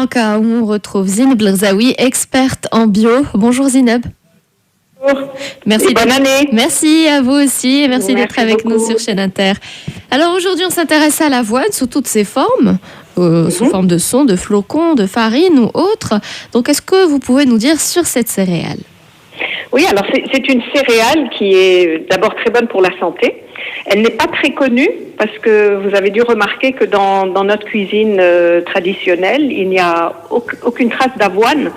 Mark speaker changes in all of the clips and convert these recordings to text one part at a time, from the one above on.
Speaker 1: Lanka, où on retrouve Zineb Lerzaoui, experte en bio. Bonjour Zineb.
Speaker 2: Merci. Bonne année.
Speaker 1: Merci à vous aussi et merci d'être avec nous sur Chaîne Inter. Alors aujourd'hui, on s'intéresse à l'avoine sous toutes ses formes, sous forme de son, de flocons, de farine ou autre. Donc, est-ce que vous pouvez nous dire sur cette céréale ?
Speaker 2: Oui, alors c'est une céréale qui est d'abord très bonne pour la santé. Elle n'est pas très connue parce que vous avez dû remarquer que dans notre cuisine traditionnelle, il n'y a aucune trace d'avoine.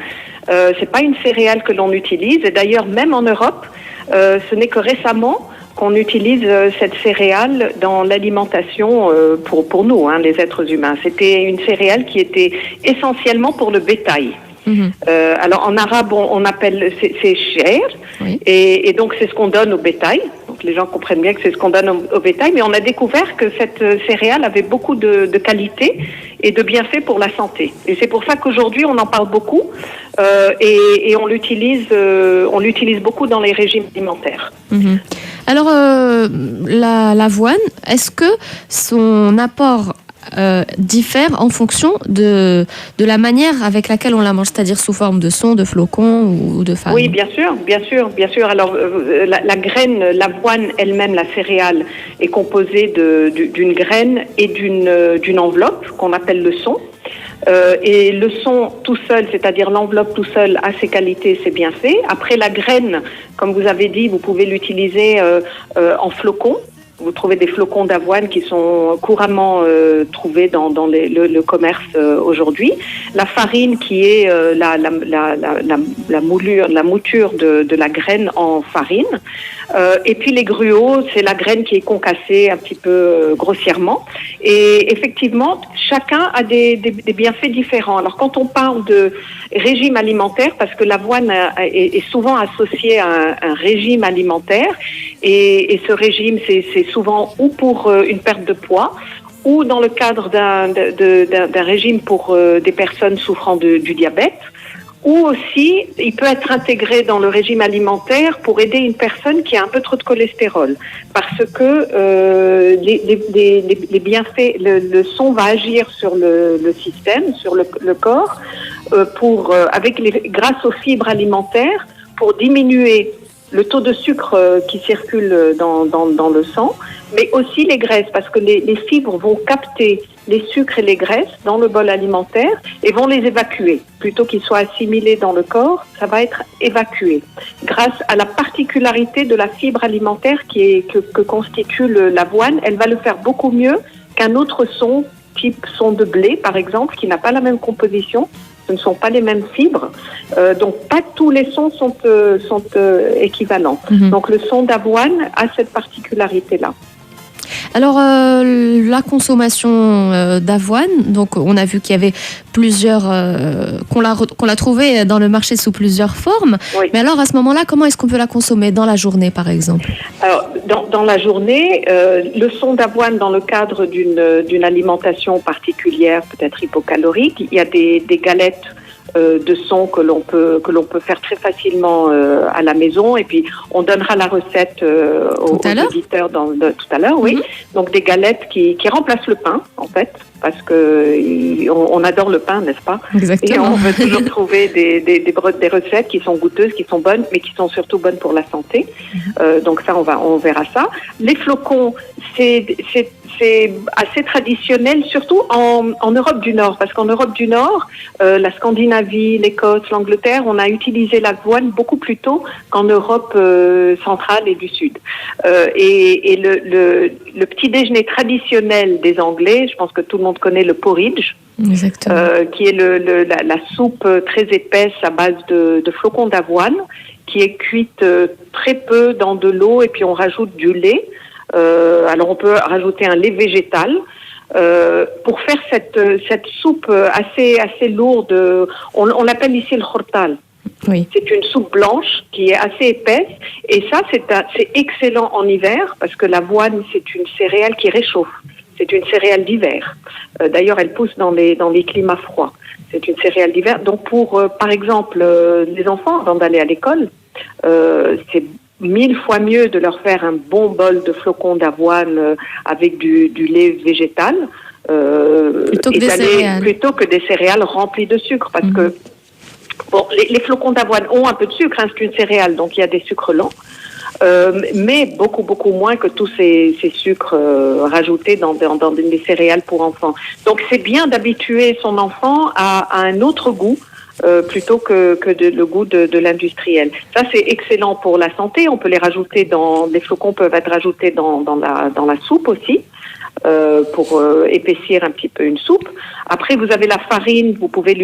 Speaker 2: C'est pas une céréale que l'on utilise. Et d'ailleurs, même en Europe, ce n'est que récemment qu'on utilise cette céréale dans l'alimentation pour nous, les êtres humains. C'était une céréale qui était essentiellement pour le bétail. Alors en arabe on appelle c'est cher, oui. et donc c'est ce qu'on donne au bétail. Donc les gens comprennent bien que c'est ce qu'on donne au bétail, mais on a découvert que cette céréale avait beaucoup de qualités et de bienfaits pour la santé. Et c'est pour ça qu'aujourd'hui on en parle beaucoup et on l'utilise beaucoup dans les régimes alimentaires.
Speaker 1: Alors l'avoine, est-ce que son apport diffère en fonction de la manière avec laquelle on la mange, c'est-à-dire sous forme de son, de flocons ou de farine?
Speaker 2: Oui, bien sûr. Alors, la graine, l'avoine elle-même, la céréale, est composée d'une graine et d'une enveloppe qu'on appelle le son. Et le son tout seul, c'est-à-dire l'enveloppe tout seul, a ses qualités, ses bienfaits. Après, la graine, comme vous avez dit, vous pouvez l'utiliser en flocons. Vous trouvez des flocons d'avoine qui sont couramment trouvés dans le commerce aujourd'hui. La farine qui est la mouture de la graine en farine. Et puis les gruaux, c'est la graine qui est concassée un petit peu grossièrement. Et effectivement, chacun a des bienfaits différents. Alors quand on parle de régime alimentaire, parce que l'avoine est souvent associée à un régime alimentaire, et ce régime, c'est souvent ou pour une perte de poids, ou dans le cadre d'un régime pour des personnes souffrant du diabète, ou aussi il peut être intégré dans le régime alimentaire pour aider une personne qui a un peu trop de cholestérol, parce que les bienfaits, le son va agir sur le système, sur le corps, grâce aux fibres alimentaires, pour diminuer le taux de sucre qui circule dans le sang, mais aussi les graisses, parce que les fibres vont capter les sucres et les graisses dans le bol alimentaire et vont les évacuer. Plutôt qu'ils soient assimilés dans le corps, ça va être évacué. Grâce à la particularité de la fibre alimentaire que constitue l'avoine, elle va le faire beaucoup mieux qu'un autre son, type son de blé par exemple, qui n'a pas la même composition. Ce ne sont pas les mêmes fibres, donc pas tous les sons sont équivalents. Donc le son d'avoine a cette particularité-là.
Speaker 1: Alors la consommation d'avoine, donc on a vu qu'il y avait plusieurs, qu'on l'a trouvée dans le marché sous plusieurs formes. Oui. Mais alors à ce moment-là, comment est-ce qu'on peut la consommer dans la journée, par exemple? Alors
Speaker 2: dans la journée, le son d'avoine dans le cadre d'une alimentation particulière, peut-être hypocalorique, il y a des galettes de son que l'on peut faire très facilement à la maison, et puis on donnera la recette aux auditeurs tout à l'heure, oui. Donc des galettes qui remplacent le pain en fait, parce que on adore le pain, n'est-ce pas?
Speaker 1: Exactement.
Speaker 2: Et on veut toujours trouver des recettes qui sont goûteuses, qui sont bonnes, mais qui sont surtout bonnes pour la santé. Donc ça, on verra ça. Les flocons, c'est assez traditionnel, surtout en Europe du Nord, parce qu'en Europe du Nord, la Scandinavie, l'Écosse, l'Angleterre, on a utilisé l'avoine beaucoup plus tôt qu'en Europe centrale et du Sud. Et le petit déjeuner traditionnel des Anglais, je pense que tout le monde connaît le porridge. Qui est la soupe très épaisse à base de flocons d'avoine, qui est cuite très peu dans de l'eau, et puis on rajoute du lait. Alors on peut rajouter un lait végétal pour faire cette soupe assez lourde. On l'appelle ici le khortal. Oui. C'est une soupe blanche qui est assez épaisse, et ça c'est excellent en hiver, parce que l'avoine c'est une céréale qui réchauffe. C'est une céréale d'hiver. D'ailleurs, elle pousse dans les climats froids. C'est une céréale d'hiver. Donc, par exemple, les enfants, avant d'aller à l'école, c'est 1000 fois mieux de leur faire un bon bol de flocons d'avoine avec du lait végétal plutôt que des céréales remplies de sucre, parce que bon, les flocons d'avoine ont un peu de sucre, c'est une céréale, donc il y a des sucres lents, mais beaucoup moins que tous ces sucres rajoutés dans des céréales pour enfants. Donc c'est bien d'habituer son enfant à un autre goût, plutôt que le goût de l'industriel. Ça, c'est excellent pour la santé. On peut les rajouter les flocons peuvent être rajoutés dans la soupe aussi, pour épaissir un petit peu une soupe. Après, vous avez la farine, vous pouvez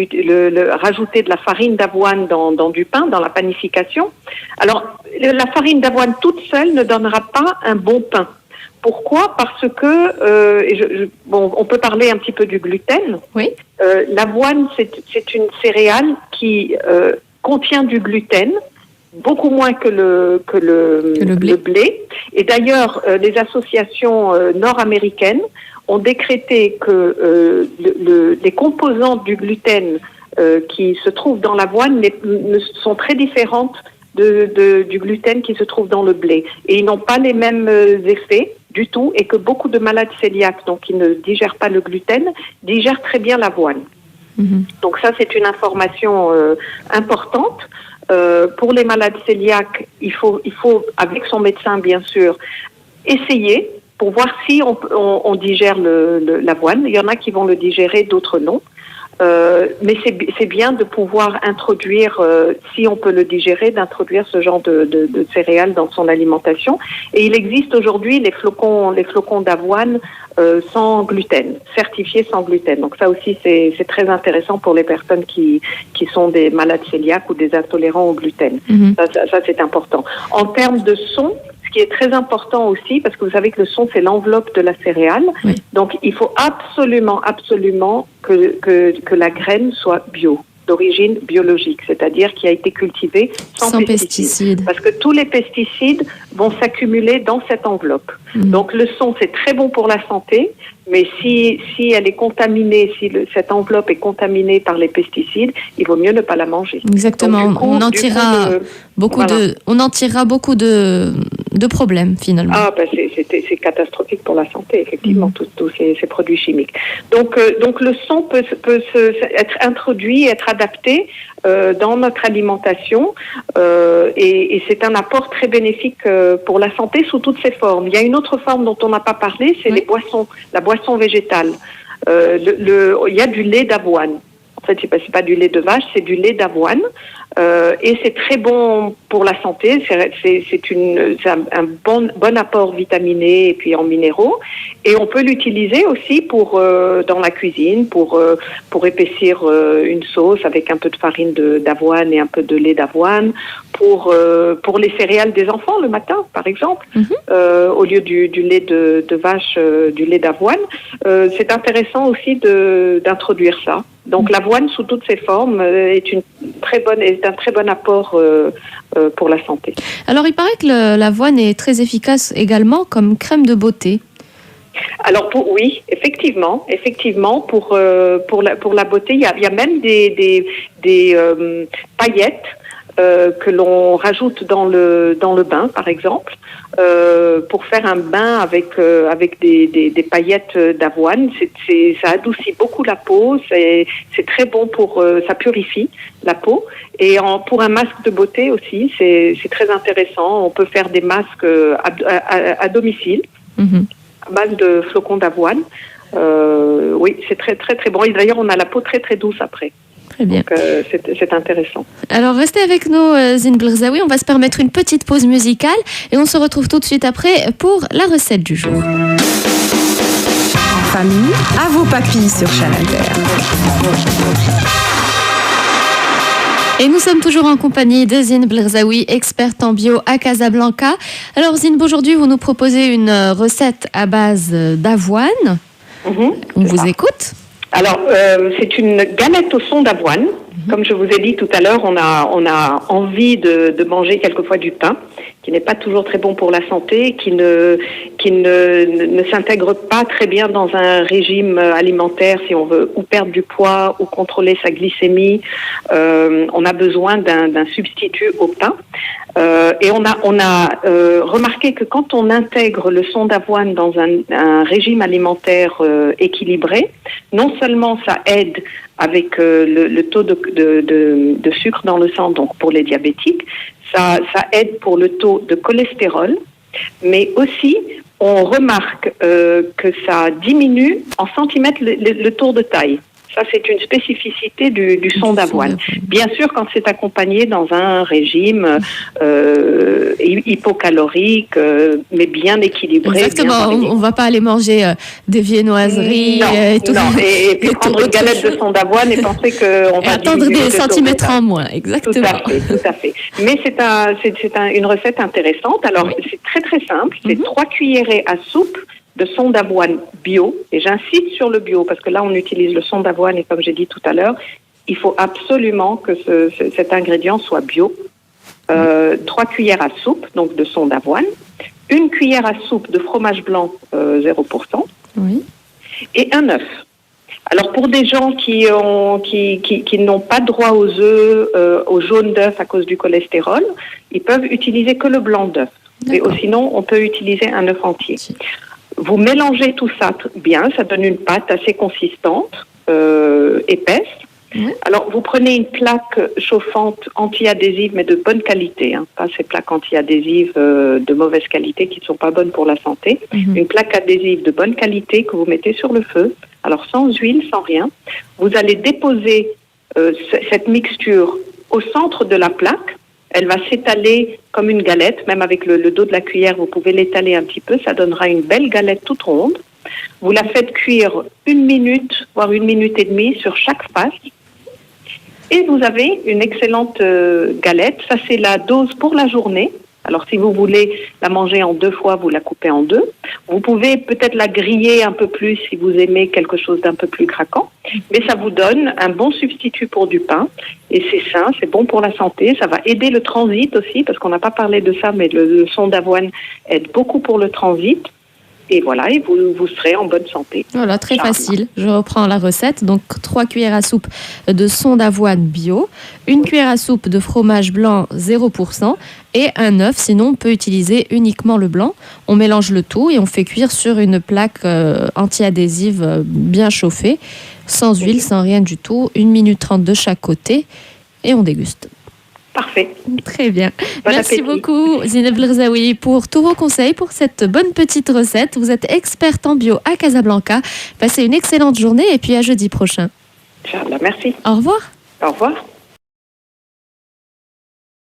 Speaker 2: rajouter de la farine d'avoine dans du pain, dans la panification. Alors, la farine d'avoine toute seule ne donnera pas un bon pain. Pourquoi ? Parce que, on peut parler un petit peu du gluten.
Speaker 1: Oui.
Speaker 2: L'avoine, c'est une céréale qui contient du gluten, beaucoup moins que le blé. Et d'ailleurs, les associations nord-américaines ont décrété que les composantes du gluten qui se trouvent dans l'avoine sont très différentes du gluten qui se trouve dans le blé. Et ils n'ont pas les mêmes effets du tout, et que beaucoup de malades cœliaques, donc qui ne digèrent pas le gluten, digèrent très bien l'avoine. Donc ça, c'est une information importante. Pour les malades cœliaques, il faut, avec son médecin bien sûr, essayer pour voir si on digère l'avoine. Il y en a qui vont le digérer, d'autres non. Mais c'est bien de pouvoir introduire, si on peut le digérer, d'introduire ce genre de céréales dans son alimentation. Et il existe aujourd'hui les flocons d'avoine sans gluten, certifiés sans gluten. Donc ça aussi, c'est très intéressant pour les personnes qui sont des malades cœliaques ou des intolérants au gluten. Ça, c'est important. En termes de son, ce qui est très important aussi, parce que vous savez que le son, c'est l'enveloppe de la céréale. Oui. Donc, il faut absolument que la graine soit bio, d'origine biologique, c'est-à-dire qui a été cultivée sans pesticides. Parce que tous les pesticides vont s'accumuler dans cette enveloppe. Donc, le son, c'est très bon pour la santé, mais si elle est contaminée, si cette enveloppe est contaminée par les pesticides, il vaut mieux ne pas la manger.
Speaker 1: Exactement. Donc, on en tirera beaucoup de problèmes finalement.
Speaker 2: Ah, c'est catastrophique pour la santé, effectivement, tous ces produits chimiques. Donc le son peut être introduit, être adapté dans notre alimentation, et c'est un apport très bénéfique pour la santé sous toutes ses formes. Il y a une autre forme dont on n'a pas parlé, c'est les boissons, la boisson végétale. Il y a du lait d'avoine. En fait, c'est pas du lait de vache, c'est du lait d'avoine. Et c'est très bon pour la santé. C'est un bon apport vitaminé et puis en minéraux. Et on peut l'utiliser aussi dans la cuisine pour épaissir une sauce avec un peu de farine d'avoine et un peu de lait d'avoine. Pour les céréales des enfants le matin, par exemple, au lieu du lait de vache, du lait d'avoine. C'est intéressant aussi d'introduire ça. Donc l'avoine sous toutes ses formes est un très bon apport pour la santé.
Speaker 1: Alors il paraît que l'avoine est très efficace également comme crème de beauté.
Speaker 2: Alors oui, effectivement, pour la beauté, il y a même des paillettes que l'on rajoute dans le bain, par exemple, pour faire un bain avec des paillettes d'avoine. Ça adoucit beaucoup la peau, c'est très bon ça purifie la peau. Et pour un masque de beauté aussi, c'est très intéressant. On peut faire des masques à domicile, à base de flocons d'avoine. Oui, c'est très très très bon. Et d'ailleurs, on a la peau très très douce après.
Speaker 1: Très bien.
Speaker 2: Donc, c'est intéressant.
Speaker 1: Alors, restez avec nous, Zine Blrzaoui. On va se permettre une petite pause musicale et on se retrouve tout de suite après pour la recette du jour.
Speaker 3: En famille, à vos papilles sur Challenger.
Speaker 1: Et nous sommes toujours en compagnie de Zine Blrzaoui, experte en bio à Casablanca. Alors, Zine, aujourd'hui, vous nous proposez une recette à base d'avoine. On vous écoute.
Speaker 2: Alors, c'est une galette au son d'avoine. Comme je vous ai dit tout à l'heure, on a envie de manger quelquefois du pain qui n'est pas toujours très bon pour la santé, qui ne s'intègre pas très bien dans un régime alimentaire si on veut ou perdre du poids ou contrôler sa glycémie. On a besoin d'un substitut au pain. Et on a remarqué que quand on intègre le son d'avoine dans un régime alimentaire équilibré, non seulement ça aide avec le taux de sucre dans le sang, donc pour les diabétiques, ça aide pour le taux de cholestérol, mais aussi on remarque que ça diminue en centimètres le tour de taille. Ça, c'est une spécificité du son d'avoine. Bien sûr, quand c'est accompagné dans un régime hypocalorique, mais bien équilibré.
Speaker 1: Exactement, on ne va pas aller manger des viennoiseries et tout.
Speaker 2: Non, et puis prendre une galette de son d'avoine et penser qu'on va
Speaker 1: attendre des centimètres en moins, exactement.
Speaker 2: Tout à fait. Mais c'est une recette intéressante. Alors, c'est très très simple. C'est 3 cuillerées à soupe de son d'avoine bio, et j'insiste sur le bio parce que là on utilise le son d'avoine et comme j'ai dit tout à l'heure, il faut absolument que cet ingrédient soit bio. 3 cuillères à soupe donc de son d'avoine, 1 cuillère à soupe de fromage blanc 0%, et un œuf. Alors pour des gens qui n'ont pas droit aux œufs, au jaune d'œuf à cause du cholestérol, ils peuvent utiliser que le blanc d'œuf. Mais sinon on peut utiliser un œuf entier. Vous mélangez tout ça bien, ça donne une pâte assez consistante, épaisse. Alors, vous prenez une plaque chauffante anti-adhésive, mais de bonne qualité, pas ces plaques anti-adhésives de mauvaise qualité qui ne sont pas bonnes pour la santé. Une plaque adhésive de bonne qualité que vous mettez sur le feu, alors sans huile, sans rien. Vous allez déposer cette mixture au centre de la plaque. Elle va s'étaler comme une galette, même avec le dos de la cuillère, vous pouvez l'étaler un petit peu, ça donnera une belle galette toute ronde. Vous la faites cuire 1 minute, voire 1 minute et demie sur chaque face. Et vous avez une excellente galette. Ça, c'est la dose pour la journée. Alors, si vous voulez la manger en 2 fois, vous la coupez en 2. Vous pouvez peut-être la griller un peu plus si vous aimez quelque chose d'un peu plus craquant. Mais ça vous donne un bon substitut pour du pain. Et c'est sain, c'est bon pour la santé. Ça va aider le transit aussi, parce qu'on n'a pas parlé de ça, mais le son d'avoine aide beaucoup pour le transit. Et voilà, et vous serez en bonne santé.
Speaker 1: Voilà, très facile. Je reprends la recette. Donc, 3 cuillères à soupe de son d'avoine bio, 1 cuillère à soupe de fromage blanc 0% et un œuf. Sinon, on peut utiliser uniquement le blanc. On mélange le tout et on fait cuire sur une plaque anti-adhésive bien chauffée, sans huile, sans rien du tout. 1 minute 30 de chaque côté et on déguste.
Speaker 2: Parfait.
Speaker 1: Très bien.
Speaker 2: Bon
Speaker 1: Merci
Speaker 2: appétit.
Speaker 1: beaucoup, Zineb Lerzaoui, pour tous vos conseils, pour cette bonne petite recette. Vous êtes experte en bio à Casablanca. Passez une excellente journée et puis à jeudi prochain.
Speaker 2: Inch'Allah, merci.
Speaker 1: Au revoir.
Speaker 2: Au revoir.